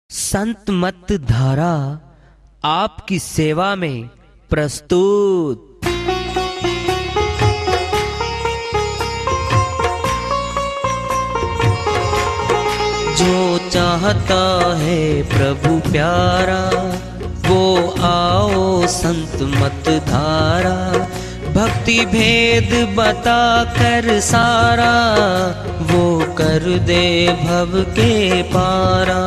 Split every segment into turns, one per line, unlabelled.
संत मत धारा आपकी सेवा में प्रस्तुत। जो चाहता है प्रभु प्यारा वो आओ संत मत धारा। भक्ति भेद बता कर सारा वो कर दे भव के पारा।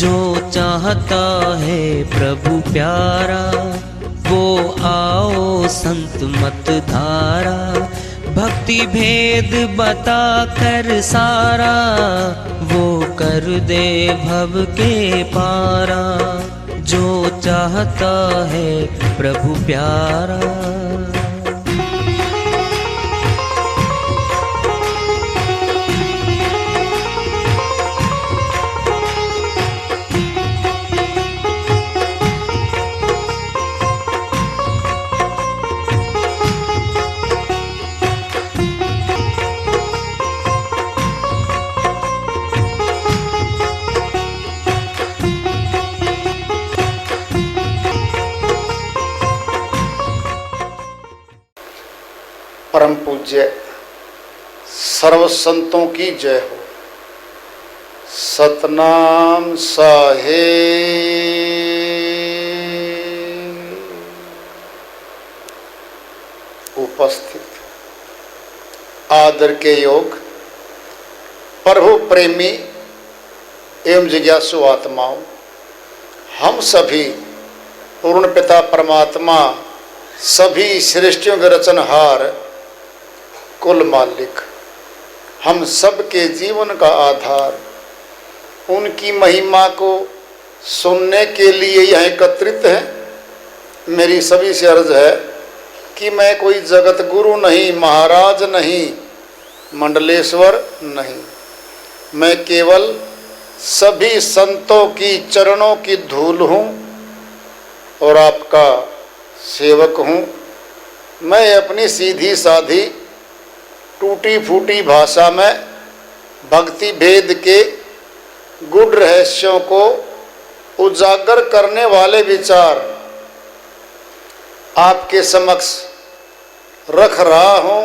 जो चाहता है प्रभु प्यारा वो आओ संत मत धारा। भक्ति भेद बता कर सारा वो कर दे भव के पारा। जो चाहता है प्रभु प्यारा।
परम पूज्य सर्व संतों की जय हो। सतनाम साहेब। उपस्थित आदर के योग प्रभु प्रेमी एवं जिज्ञासु आत्माओं, हम सभी पूर्ण पिता परमात्मा सभी सृष्टियों के रचनहार कुल मालिक, हम सब के जीवन का आधार, उनकी महिमा को सुनने के लिए यहाँ एकत्रित हैं। मेरी सभी से अर्ज है कि मैं कोई जगत गुरु नहीं, महाराज नहीं, मंडलेश्वर नहीं, मैं केवल सभी संतों की चरणों की धूल हूँ और आपका सेवक हूँ। मैं अपनी सीधी साधी टूटी फूटी भाषा में भक्ति भेद के गूढ़ रहस्यों को उजागर करने वाले विचार आपके समक्ष रख रहा हूँ।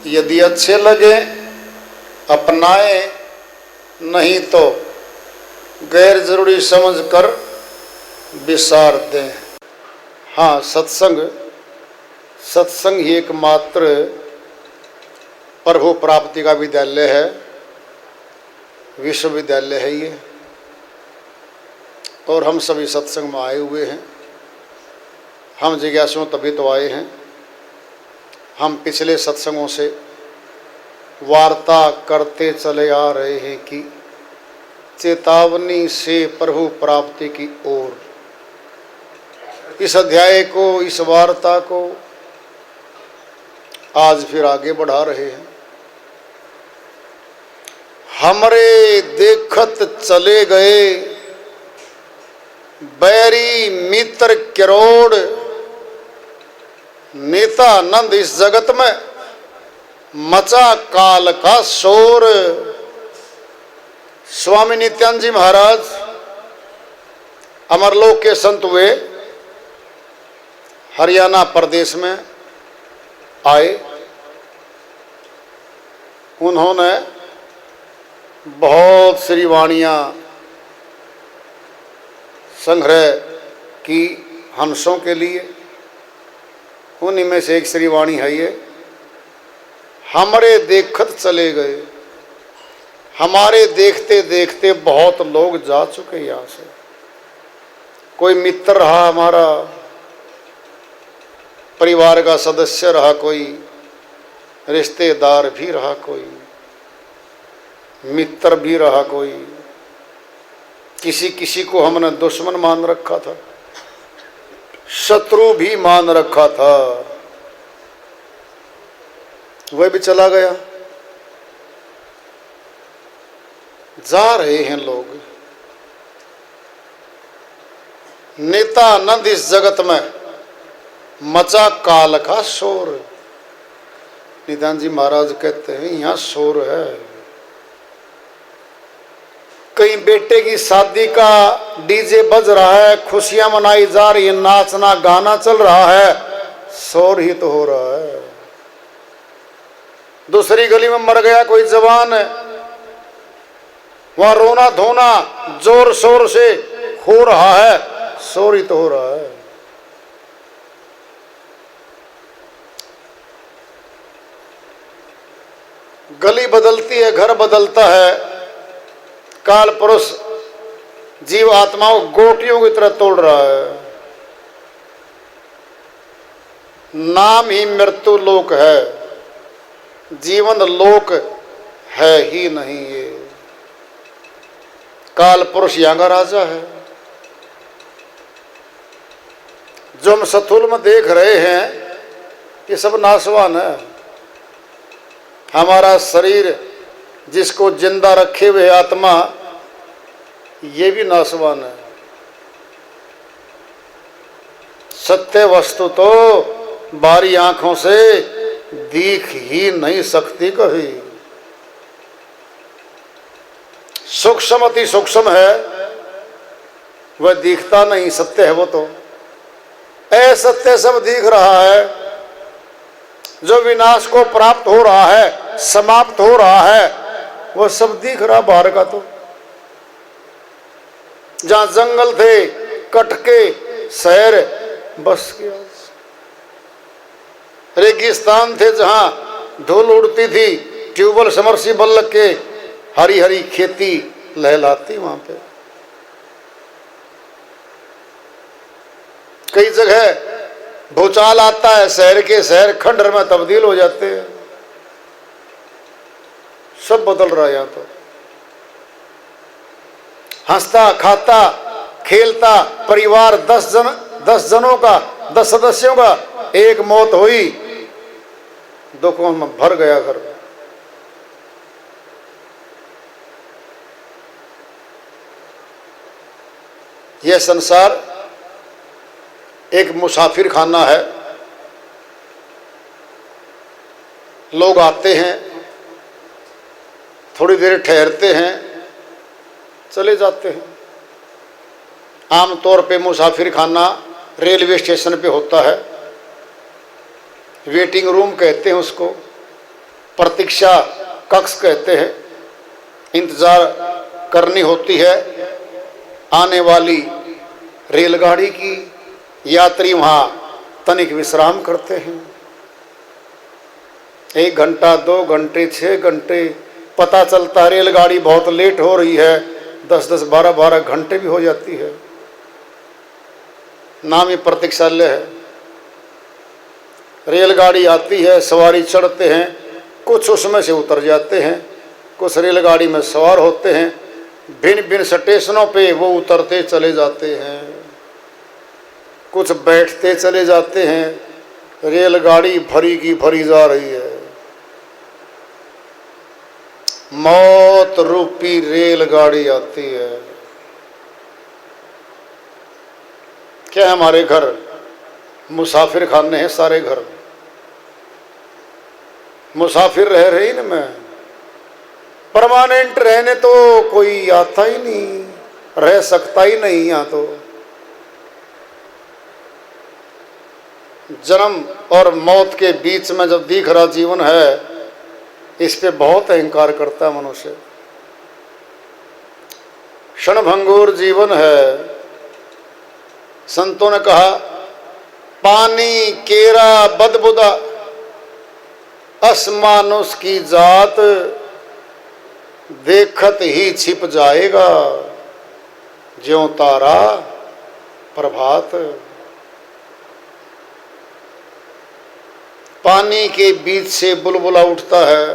यदि अच्छे लगे अपनाएं, नहीं तो गैर जरूरी समझकर विसार दें। हाँ, सत्संग ही एकमात्र प्रभु प्राप्ति का विद्यालय है, विश्वविद्यालय है ये। और हम सभी सत्संग में आए हुए हैं। हम जिज्ञासु तभी तो आए हैं। हम पिछले सत्संगों से वार्ता करते चले आ रहे हैं कि चेतावनी से प्रभु प्राप्ति की ओर। इस अध्याय को, इस वार्ता को आज फिर आगे बढ़ा रहे हैं। हमरे देखत चले गए बैरी मित्र करोड़। नित्यानंद इस जगत में मचा काल का शोर। स्वामी नित्यानंद जी महाराज अमरलोक के संत हुए, हरियाणा प्रदेश में आए। उन्होंने बहुत सी वाणियाँ संग्रह की हंसों के लिए। उन्हीं में से एक श्री वाणी है ये, हमरे देखत चले गए। हमारे देखते देखते बहुत लोग जा चुके यहाँ से। कोई मित्र रहा, हमारा परिवार का सदस्य रहा, कोई रिश्तेदार भी रहा, कोई मित्र भी रहा, कोई किसी किसी को हमने दुश्मन मान रखा था, शत्रु भी मान रखा था, वह भी चला गया। जा रहे हैं लोग। नित्यानंद इस जगत में मचा काल का शोर। नित्यानंद जी महाराज कहते हैं यहाँ शोर है। कहीं बेटे की शादी का डीजे बज रहा है, खुशियां मनाई जा रही है, नाचना गाना चल रहा है, शोर ही तो हो रहा है। दूसरी गली में मर गया कोई जवान, वहां रोना धोना जोर शोर से हो रहा है, शोर ही तो हो रहा है। गली बदलती है, घर बदलता है, काल पुरुष जीव आत्माओं गोटियों की तरह तोड़ रहा है। नाम ही मृत्यु लोक है, जीवन लोक है ही नहीं। ये काल पुरुष यहाँ का राजा है। जो हम सथुल में देख रहे हैं ये सब नाशवान है। हमारा शरीर जिसको जिंदा रखे हुए आत्मा, ये भी नाशवान है। सत्य वस्तु तो बारी आंखों से दिख ही नहीं सकती कभी। सूक्ष्म अति सूक्ष्म है, वह दिखता नहीं, सत्य है वो तो। असत्य सब दिख रहा है। जो विनाश को प्राप्त हो रहा है, समाप्त हो रहा है, वह सब दिख रहा बाहर का तो। जहां जंगल थे, कटके शहर बस गया। रेगिस्तान थे जहां धूल उड़ती थी, ट्यूबवेल समरसीबल लग के हरी हरी खेती लहलाती वहां पे। कई जगह भूचाल आता है, शहर के शहर खंडर में तब्दील हो जाते हैं। सब बदल रहा है यहां तो। हंसता खाता खेलता परिवार 10 जनों का, 10 सदस्यों का, एक मौत हुई, दुखों में भर गया घर। यह संसार एक मुसाफिर खाना है। लोग आते हैं, थोड़ी देर ठहरते हैं, चले जाते हैं। आमतौर पे मुसाफिर खाना रेलवे स्टेशन पे होता है। वेटिंग रूम कहते हैं उसको, प्रतीक्षा कक्ष कहते हैं। इंतजार करनी होती है आने वाली रेलगाड़ी की। यात्री वहां तनिक विश्राम करते हैं। 1 घंटा 2 घंटे 6 घंटे पता चलता है रेलगाड़ी बहुत लेट हो रही है, 10-10 12-12 घंटे भी हो जाती है। नाम ही प्रतीक्षालय है। रेलगाड़ी आती है, सवारी चढ़ते हैं, कुछ उसमें से उतर जाते हैं, कुछ रेलगाड़ी में सवार होते हैं। भिन्न भिन्न स्टेशनों पे वो उतरते चले जाते हैं, कुछ बैठते चले जाते हैं। रेलगाड़ी भरी की भरी जा रही है। मौत रूपी रेलगाड़ी आती है। क्या हमारे घर मुसाफिर खाने हैं? सारे घर मुसाफिर रह रहे ही ना। मैं परमानेंट रहने तो कोई आता ही नहीं, रह सकता ही नहीं। यहाँ तो जन्म और मौत के बीच में जब दिख रहा जीवन है, इस पे बहुत अहंकार करता है मनुष्य। क्षणभंगुर जीवन है। संतों ने कहा, पानी केरा बदबुदा असमानुष की जात, देखत ही छिप जाएगा ज्यों तारा प्रभात। पानी के बीच से बुलबुला उठता है।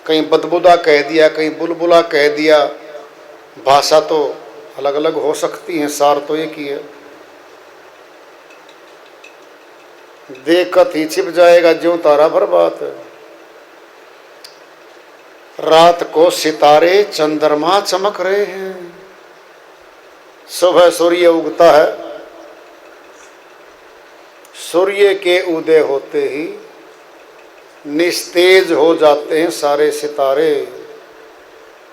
कहीं बदबुदा कह दिया, कहीं बुलबुला कह दिया। भाषा तो अलग अलग हो सकती है, सार तो एक ही है। देखत ही छिप जाएगा ज्यों तारा प्रभात। रात को सितारे चंद्रमा चमक रहे हैं। सुबह सूर्य उगता है। सूर्य के उदय होते ही निस्तेज हो जाते हैं सारे सितारे,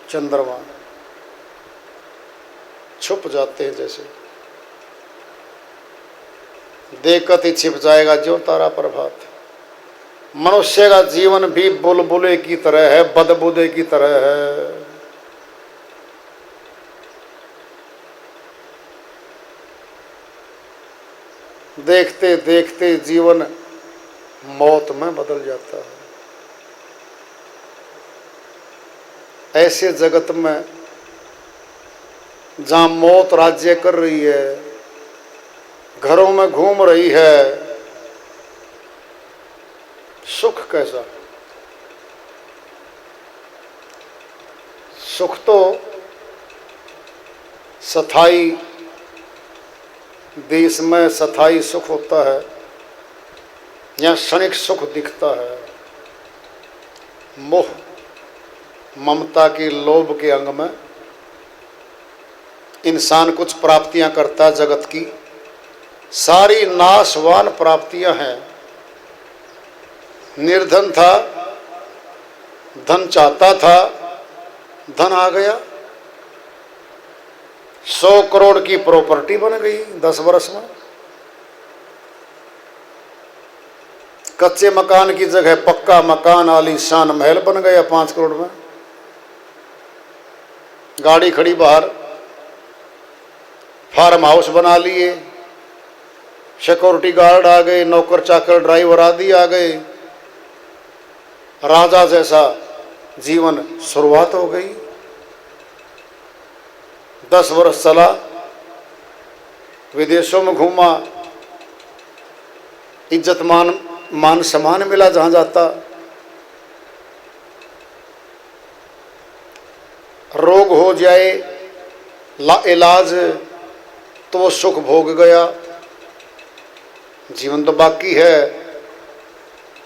चंद्रमा। छुप जाते हैं, जैसे देखत ही छिप जाएगा ज्यों तारा प्रभात। मनुष्य का जीवन भी बुलबुले की तरह है, बदबूदे की तरह है। देखते देखते जीवन मौत में बदल जाता है। ऐसे जगत में जहां मौत राज्य कर रही है, घरों में घूम रही है, सुख कैसा? सुख तो स्थायी, देश में स्थायी सुख होता है, या क्षणिक सुख दिखता है। मोह ममता के लोभ के अंग में इंसान कुछ प्राप्तियां करता है जगत की, सारी नाशवान प्राप्तियां हैं। निर्धन था, धन चाहता था, धन आ गया। 100 करोड़ की प्रॉपर्टी बन गई 10 वर्ष में। कच्चे मकान की जगह पक्का मकान, आलीशान महल बन गया 5 करोड़ में। गाड़ी खड़ी बाहर, फार्म हाउस बना लिए, सिक्योरिटी गार्ड आ गए, नौकर चाकर ड्राइवर आदि आ गए। राजा जैसा जीवन शुरुआत हो गई। 10 वर्ष चला, विदेशों में घूमा, इज्जत मान सम्मान मिला जहां जाता। रोग हो जाए इलाज तो वो सुख भोग गया। जीवन तो बाकी है,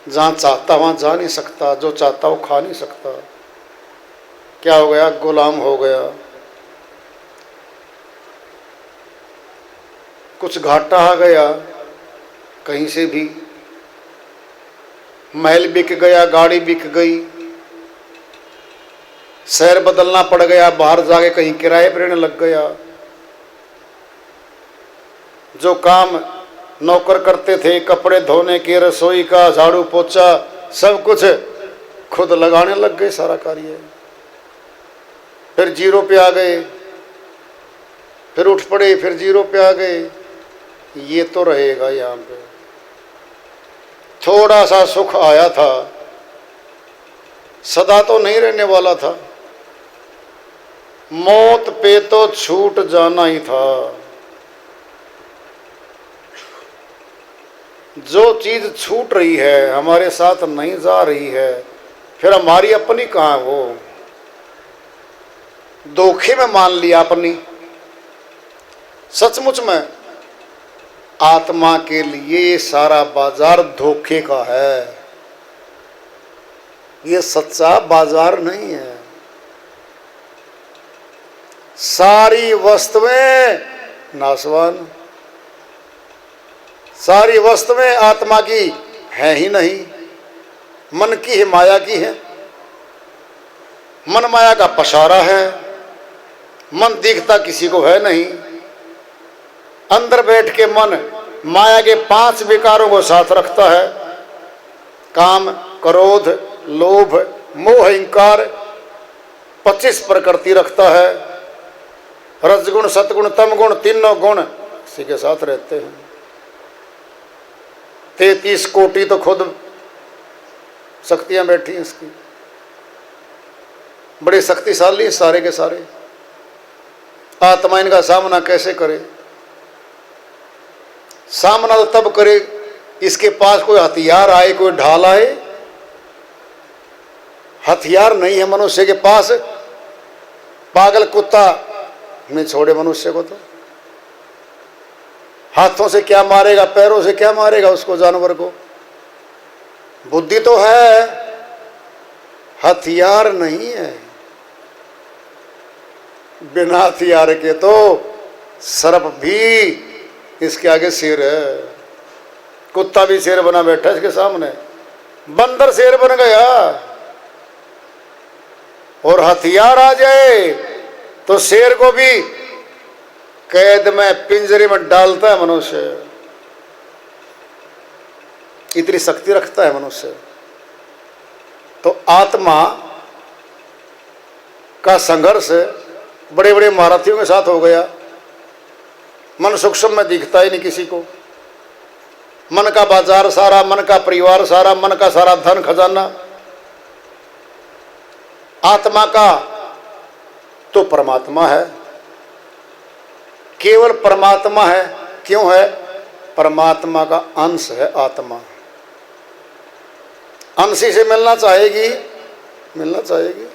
जहां चाहता वहां जा नहीं सकता, जो चाहता वो खा नहीं सकता। क्या हो गया? गुलाम हो गया। कुछ घाटा आ गया कहीं से भी, महल बिक गया, गाड़ी बिक गई, शहर बदलना पड़ गया, बाहर जाके कहीं किराए पर रहने लग गया। जो काम नौकर करते थे, कपड़े धोने के, रसोई का, झाड़ू पोछा, सब कुछ खुद लगाने लग गए सारा कार्य। फिर जीरो पे आ गए, फिर उठ पड़े, फिर जीरो पे आ गए। ये तो रहेगा यहाँ पे। थोड़ा सा सुख आया था, सदा तो नहीं रहने वाला था। मौत पे तो छूट जाना ही था। जो चीज छूट रही है, हमारे साथ नहीं जा रही है, फिर हमारी अपनी कहाँ वो? धोखे में मान लिया अपनी। सचमुच में आत्मा के लिए सारा बाजार धोखे का है, ये सच्चा बाजार नहीं है। सारी वस्तुएं नाशवान, सारी वस्तुएं आत्मा की है ही नहीं, मन की है, माया की है। मन माया का पसारा है, मन दिखता किसी को है नहीं। अंदर बैठ के मन माया के 5 विकारों को साथ रखता है। काम, क्रोध, लोभ, मोह, अहंकार 25 प्रकृति रखता है। रजगुण, सतगुण, तमगुण, तीनों गुण इसी के साथ रहते हैं। 33 कोटि तो खुद शक्तियां बैठी हैं इसकी, बड़े शक्तिशाली हैं सारे के सारे। आत्मा इनका सामना कैसे करे? सामना तो तब करे इसके पास कोई हथियार आए, कोई ढाल आए। हथियार नहीं है मनुष्य के पास। पागल कुत्ता नहीं छोड़े मनुष्य को, तो हाथों से क्या मारेगा, पैरों से क्या मारेगा उसको, जानवर को? बुद्धि तो है, हथियार नहीं है। बिना हथियार के तो सर्प भी इसके आगे शेर है। कुत्ता भी शेर बना बैठा इसके सामने। बंदर शेर बन गया। और हथियार आ जाए तो शेर को भी कैद में, पिंजरे में डालता है मनुष्य। इतनी शक्ति रखता है मनुष्य। तो आत्मा का संघर्ष बड़े बड़े महारथियों के साथ हो गया। मन सूक्ष्म में दिखता ही नहीं किसी को। मन का बाजार सारा, मन का परिवार सारा, मन का सारा धन खजाना। आत्मा का तो परमात्मा है, केवल परमात्मा है। क्यों है? परमात्मा का अंश है आत्मा। अंशी से मिलना चाहेगी, मिलना चाहेगी।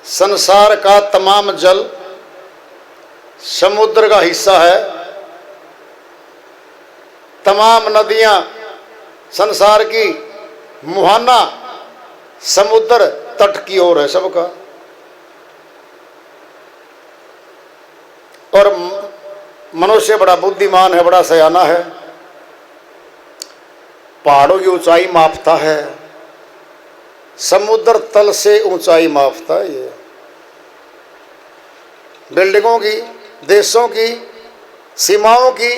संसार का तमाम जल समुद्र का हिस्सा है। तमाम नदियां संसार की मुहाना समुद्र तट की ओर है सबका। और मनुष्य बड़ा बुद्धिमान है, बड़ा सयाना है। पहाड़ों की ऊंचाई मापता है, समुद्र तल से ऊंचाई मापता है। ये बिल्डिंगों की, देशों की, सीमाओं की,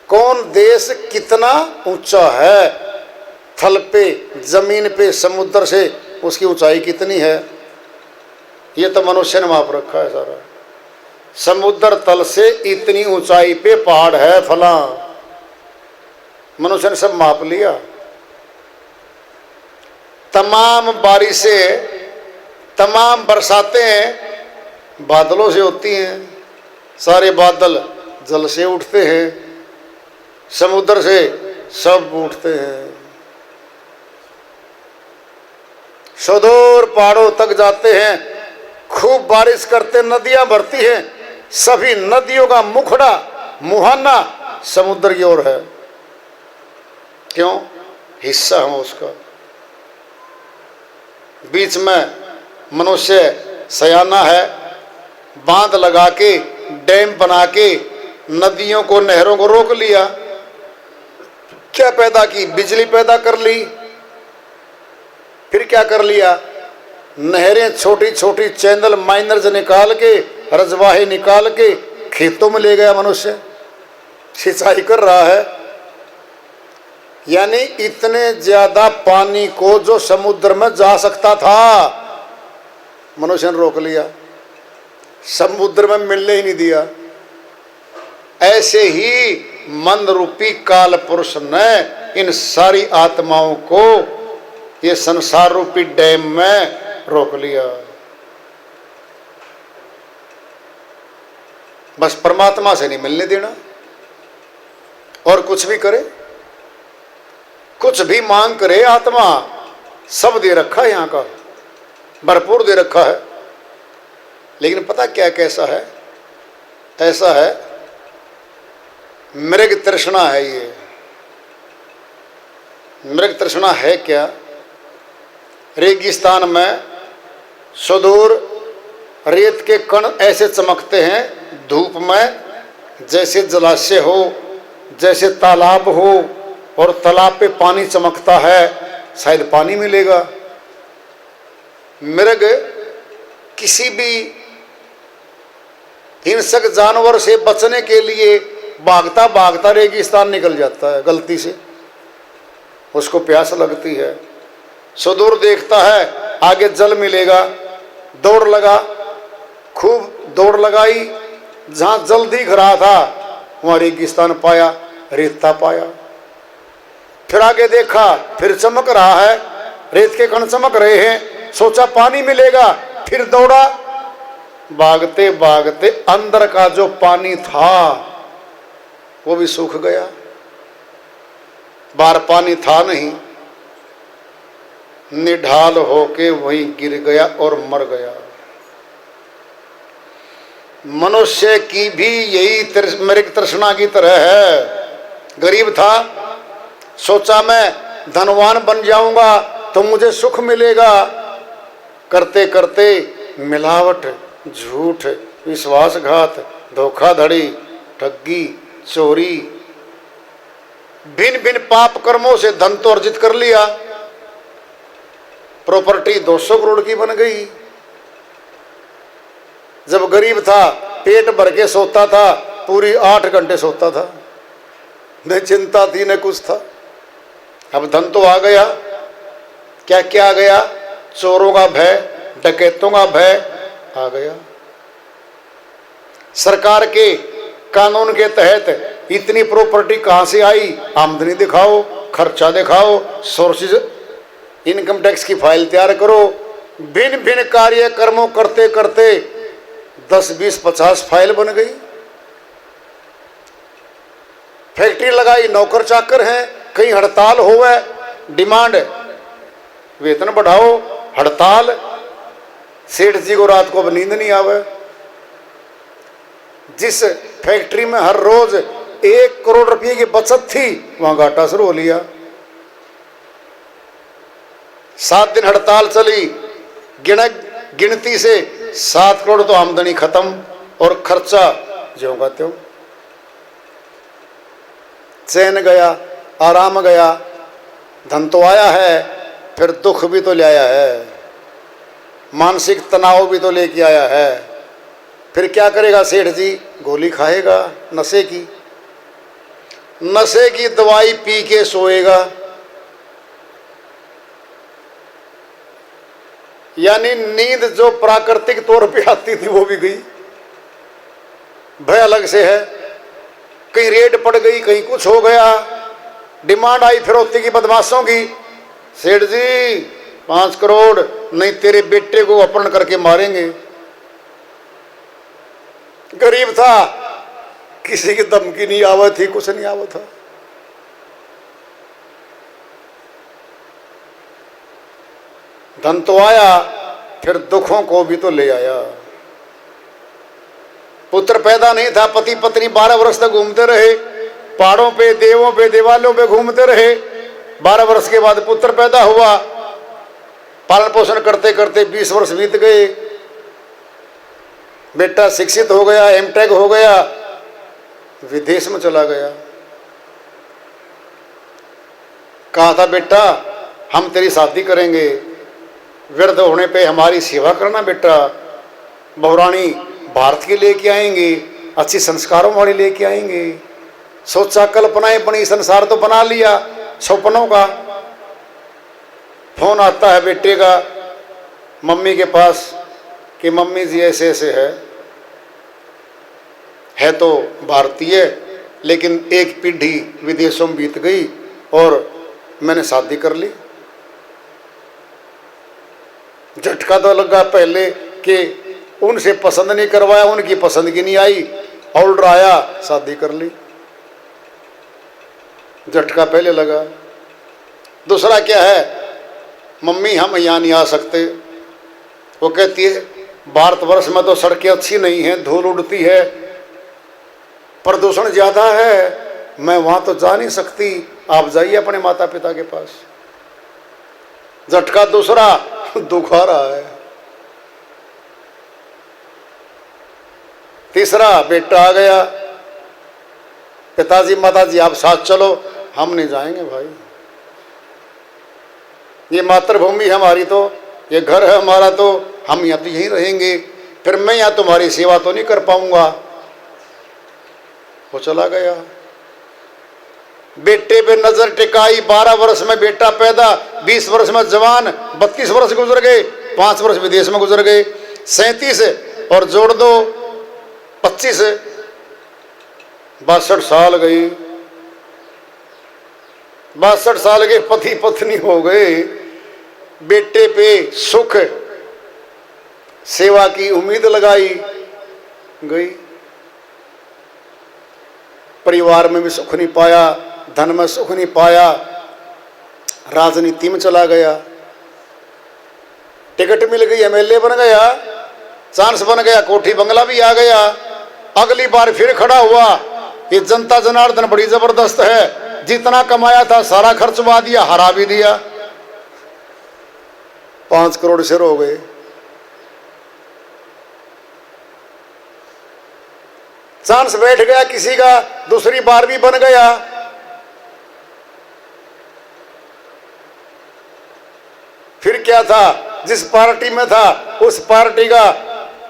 कौन देश कितना ऊंचा है, थल पे, जमीन पे, समुद्र से उसकी ऊंचाई कितनी है, ये तो मनुष्य ने माप रखा है सारा। समुद्र तल से इतनी ऊंचाई पे पहाड़ है फला, मनुष्य ने सब माप लिया। तमाम बारिशें, तमाम बरसातें बादलों से होती हैं। सारे बादल जल से उठते हैं, समुद्र से सब उठते हैं, सुदूर पहाड़ों तक जाते हैं। खूब बारिश करते नदियां भरती हैं, सभी नदियों का मुखड़ा, मुहाना समुद्र की ओर है। क्यों? हिस्सा है उसका। बीच में मनुष्य सयाना है, बांध लगा के, डैम बना के नदियों को, नहरों को रोक लिया। क्या पैदा की? बिजली पैदा कर ली। फिर क्या कर लिया? नहरें छोटी छोटी चैनल माइनर्स निकाल के, रजवाहे निकाल के खेतों में ले गया मनुष्य, सिंचाई कर रहा है। यानी इतने ज्यादा पानी को जो समुद्र में जा सकता था, मनुष्य ने रोक लिया, समुद्र में मिलने ही नहीं दिया। ऐसे ही मन रूपी काल पुरुष ने इन सारी आत्माओं को ये संसार रूपी डैम में रोक लिया। बस परमात्मा से नहीं मिलने देना। और कुछ भी करे, कुछ भी मांग करे, आत्मा सब दे रखा है, यहां का भरपूर दे रखा है। लेकिन पता क्या कैसा है? ऐसा है मृग तृष्णा है। ये मृग तृष्णा है क्या? रेगिस्तान में सुदूर रेत के कण ऐसे चमकते हैं धूप में, जैसे जलाशय हो, जैसे तालाब हो, और तालाब पे पानी चमकता है, शायद पानी मिलेगा। मृग किसी भी हिंसक जानवर से बचने के लिए भागता भागता रेगिस्तान निकल जाता है गलती से। उसको प्यास लगती है, सुदूर देखता है आगे जल मिलेगा, दौड़ लगा, खूब दौड़ लगाई, जहां जल दिख रहा था वहां रेगिस्तान पाया, रेता पाया। फिर आगे देखा, फिर चमक रहा है, रेत के कण चमक रहे हैं, सोचा पानी मिलेगा, फिर दौड़ा। भागते भागते अंदर का जो पानी था वो भी सूख गया, बाहर पानी था नहीं, निढाल होके वहीं गिर गया और मर गया। मनुष्य की भी यही मृग तृष्णा की तरह है। गरीब था, सोचा मैं धनवान बन जाऊंगा तो मुझे सुख मिलेगा। करते करते मिलावट, झूठ, विश्वासघात, धोखाधड़ी, ठगी, चोरी, भिन्न भिन्न पाप कर्मों से धन तो अर्जित कर लिया, प्रॉपर्टी 200 करोड़ की बन गई। जब गरीब था पेट भर के सोता था, पूरी 8 घंटे सोता था, न चिंता थी न कुछ था। अब धन तो आ गया, क्या क्या आ गया? चोरों का भय, डकैतों का भय आ गया। सरकार के कानून के तहत इतनी प्रॉपर्टी कहां से आई? आमदनी दिखाओ, खर्चा दिखाओ, सोर्सेज, इनकम टैक्स की फाइल तैयार करो। भिन्न भिन्न कार्यक्रमों करते करते 10, 20, 50 फाइल बन गई। फैक्ट्री लगाई, नौकर चाकर हैं, कहीं हड़ताल होवे, डिमांड वेतन बढ़ाओ, हड़ताल। सेठ जी को रात को अब नींद नहीं आवे। जिस फैक्ट्री में हर रोज 1 करोड़ रुपए की बचत थी, वहां घाटा शुरू हो लिया। 7 दिन हड़ताल चली, गिनती से 7 करोड़ तो आमदनी खत्म और खर्चा ज्यों का त्यों। चैन गया, आराम गया, धन तो आया है, फिर दुख भी तो ले आया है, मानसिक तनाव भी तो लेके आया है। फिर क्या करेगा सेठ जी? गोली खाएगा नशे की, नशे की दवाई पी के सोएगा। यानी नींद जो प्राकृतिक तौर पे आती थी वो भी गई। भय अलग से है, कहीं रेड पड़ गई, कहीं कुछ हो गया, डिमांड आई फिरौती की, बदमाशों की। सेठ जी 5 करोड़ नहीं, तेरे बेटे को अपहरण करके मारेंगे। गरीब था, किसी की धमकी नहीं आवत थी, कुछ नहीं आवत था। धन तो आया, फिर दुखों को भी तो ले आया। पुत्र पैदा नहीं था, पति पत्नी 12 वर्ष तक घूमते रहे, पहाड़ों पे, देवों पे, देवालों पे घूमते रहे। 12 वर्ष के बाद पुत्र पैदा हुआ, पालन पोषण करते करते 20 वर्ष बीत गए। बेटा शिक्षित हो गया, एमटेक हो गया, विदेश में चला गया। कहा था बेटा हम तेरी शादी करेंगे, वृद्ध होने पे हमारी सेवा करना बेटा, बहुरानी भारत की लेके आएंगे, अच्छी संस्कारों वाली लेके आएंगे। सोचा, कल्पनाएं बनी, संसार तो बना लिया सपनों का। फोन आता है बेटे का मम्मी के पास कि मम्मी जी ऐसे ऐसे है तो भारतीय, लेकिन एक पीढ़ी विदेशों में बीत गई और मैंने शादी कर ली। झटका तो लगा पहले कि उनसे पसंद नहीं करवाया, उनकी पसंद की नहीं आई, ऑर्डर आया, शादी कर ली। झटका पहले लगा। दूसरा क्या है, मम्मी हम यहाँ नहीं आ सकते। वो कहती है भारतवर्ष में तो सड़कें अच्छी नहीं हैं, धूल उड़ती है, प्रदूषण ज्यादा है, मैं वहां तो जा नहीं सकती, आप जाइए अपने माता पिता के पास। झटका दूसरा, दुख आ रहा है। तीसरा, बेटा आ गया, पिताजी माताजी आप साथ चलो। हम नहीं जाएंगे भाई, ये मातृभूमि है हमारी, तो ये घर है हमारा, तो हम यहाँ तो यहीं रहेंगे, फिर मैं यहाँ तुम्हारी सेवा तो नहीं कर पाऊंगा। वो चला गया। बेटे पे नजर टिकाई, 12 वर्ष में बेटा पैदा, 20 वर्ष में जवान, 32 वर्ष गुजर गए, 5 वर्ष विदेश में गुजर गए, 37 और जोड़ दो 25, 62 साल गई। 62 साल के पति पत्नी हो गए। बेटे पे सुख सेवा की उम्मीद लगाई गई, परिवार में भी सुख नहीं पाया, धन में सुख नहीं पाया, राजनीति में चला गया। टिकट मिल गई, एमएलए बन गया, चांस बन गया, कोठी बंगला भी आ गया। अगली बार फिर खड़ा हुआ। ये जनता जनार्दन बड़ी जबरदस्त है, जितना कमाया था सारा खर्चवा दिया, हरा भी दिया। 5 करोड़ शेर हो गए। चांस बैठ गया किसी का, दूसरी बार भी बन गया। फिर क्या था, जिस पार्टी में था उस पार्टी का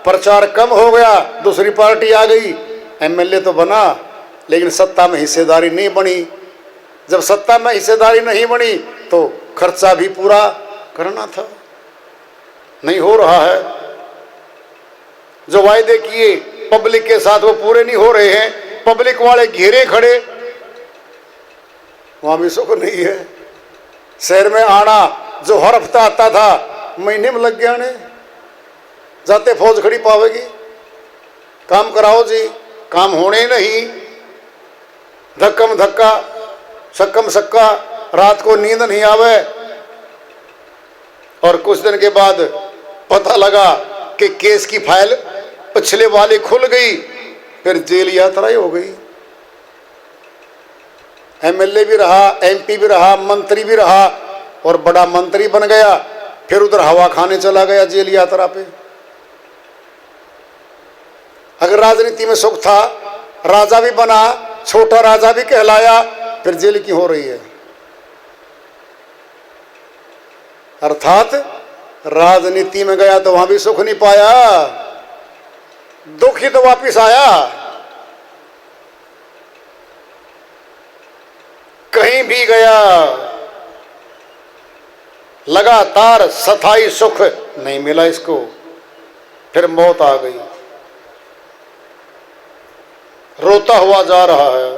प्रचार कम हो गया, दूसरी पार्टी आ गई, एमएलए तो बना लेकिन सत्ता में हिस्सेदारी नहीं बनी। जब सत्ता में हिस्सेदारी नहीं बनी तो खर्चा भी पूरा करना था, नहीं हो रहा है। जो वायदे किए पब्लिक के साथ वो पूरे नहीं हो रहे हैं, पब्लिक वाले घेरे खड़े, वहां भी सुख नहीं है। शहर में आना जो हर हफ्ता आता था महीने में लग गया ने, जाते फौज खड़ी पावेगी, काम कराओ जी, काम होने नहीं, धक्कम धक्का सक्कम सक्का, रात को नींद नहीं आवे। और कुछ दिन के बाद पता लगा कि केस की फाइल पिछले वाली खुल गई, फिर जेल यात्रा ही हो गई। एमएलए भी रहा, एमपी भी रहा, मंत्री भी रहा और बड़ा मंत्री बन गया, फिर उधर हवा खाने चला गया जेल यात्रा पे। अगर राजनीति में सुख था, राजा भी बना, छोटा राजा भी कहलाया, फिर जेल क्यों हो रही है? अर्थात राजनीति में गया तो वहां भी सुख नहीं पाया, दुख ही तो वापिस आया। कहीं भी गया लगातार स्थायी सुख नहीं मिला इसको, फिर मौत आ गई, रोता हुआ जा रहा है।